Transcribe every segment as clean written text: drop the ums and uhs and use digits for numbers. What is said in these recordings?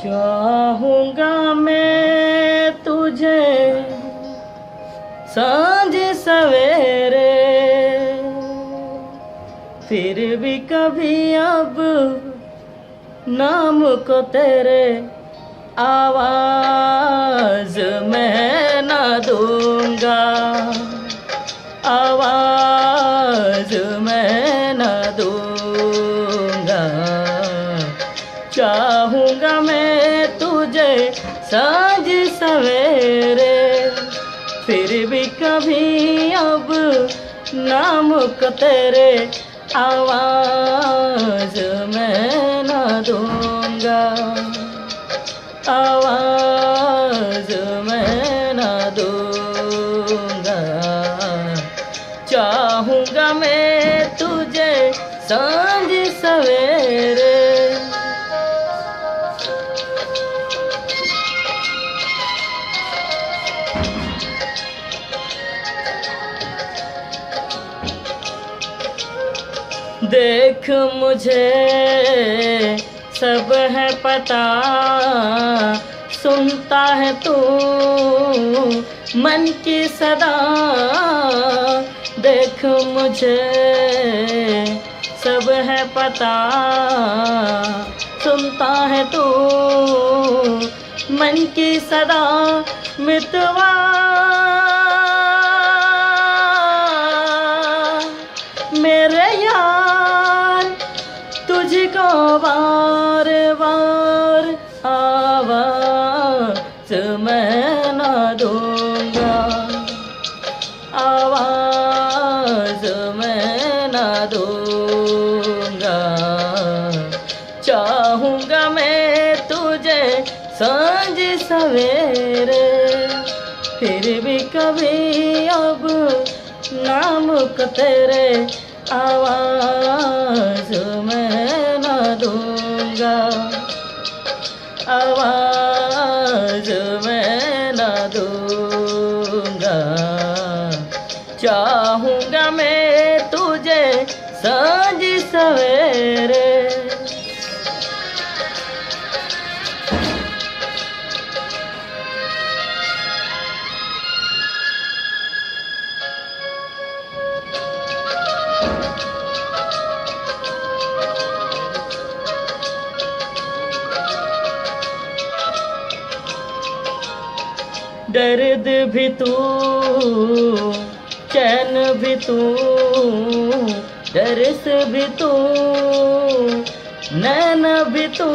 चाहूंगा मैं तुझे सांझ सवेरे, फिर भी कभी अब नाम को तेरे आवाज मैं ना दूंगा, आवाज मैं ना दूंगा। चाहूंगा मैं तुझे सांझ सवेरे, फिर भी कभी अब नाम को तेरे आवाज मैं ना दूंगा, आवाज मैं ना दूंगा। चाहूंगा मैं तुझे सांझ सवेरे। देख मुझे सब है पता, सुनता है तू मन की सदा। देख मुझे सब है पता, सुनता है तू मन की सदा। मितवा मेरे यार तुझको बार बार आवाज मैं ना दूंगा, आवाज मैं ना दूंगा। चाहूंगा मैं तुझे सांझ सवेरे, फिर भी कभी अब नाम को तेरे आवाज मैं ना दूंगा, आवाज मैं ना दूंगा। चाहूंगा मैं तुझे सांझ सवेरे। दर्द भी तू, चैन भी तू, दर्द भी तू, नैन भी तू।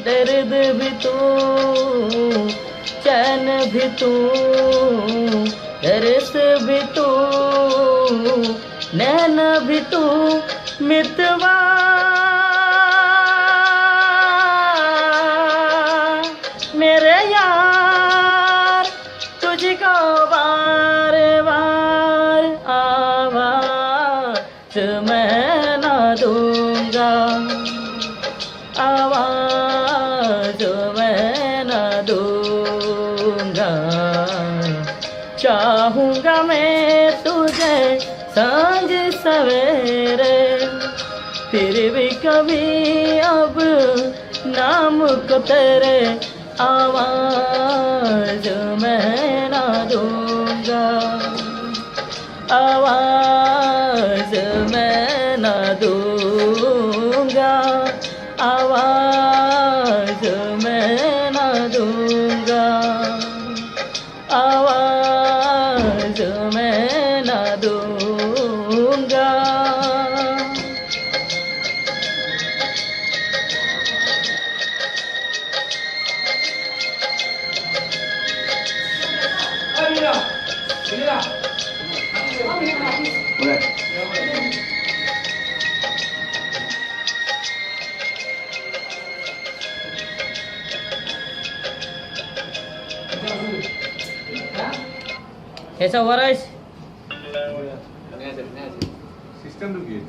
दर्द भी तू, चैन भी तू, दर्द भी तू, नैन भी तू। मितवा मेरे यार तुझको बार बार आवाज मैं ना दूंगा, आवाज मैं ना दूंगा। चाहूंगा मैं तुझे सांझ सवेरे, फिर भी कभी अब नाम को तेरे आवाज मैं ना दूंगा, आवाज मैं ना दूंगा, आवाज मैं ना दूंगा, आवाज मैं ना दूंगा। कैसा हुआ राइस? सिस्टम रुकी है।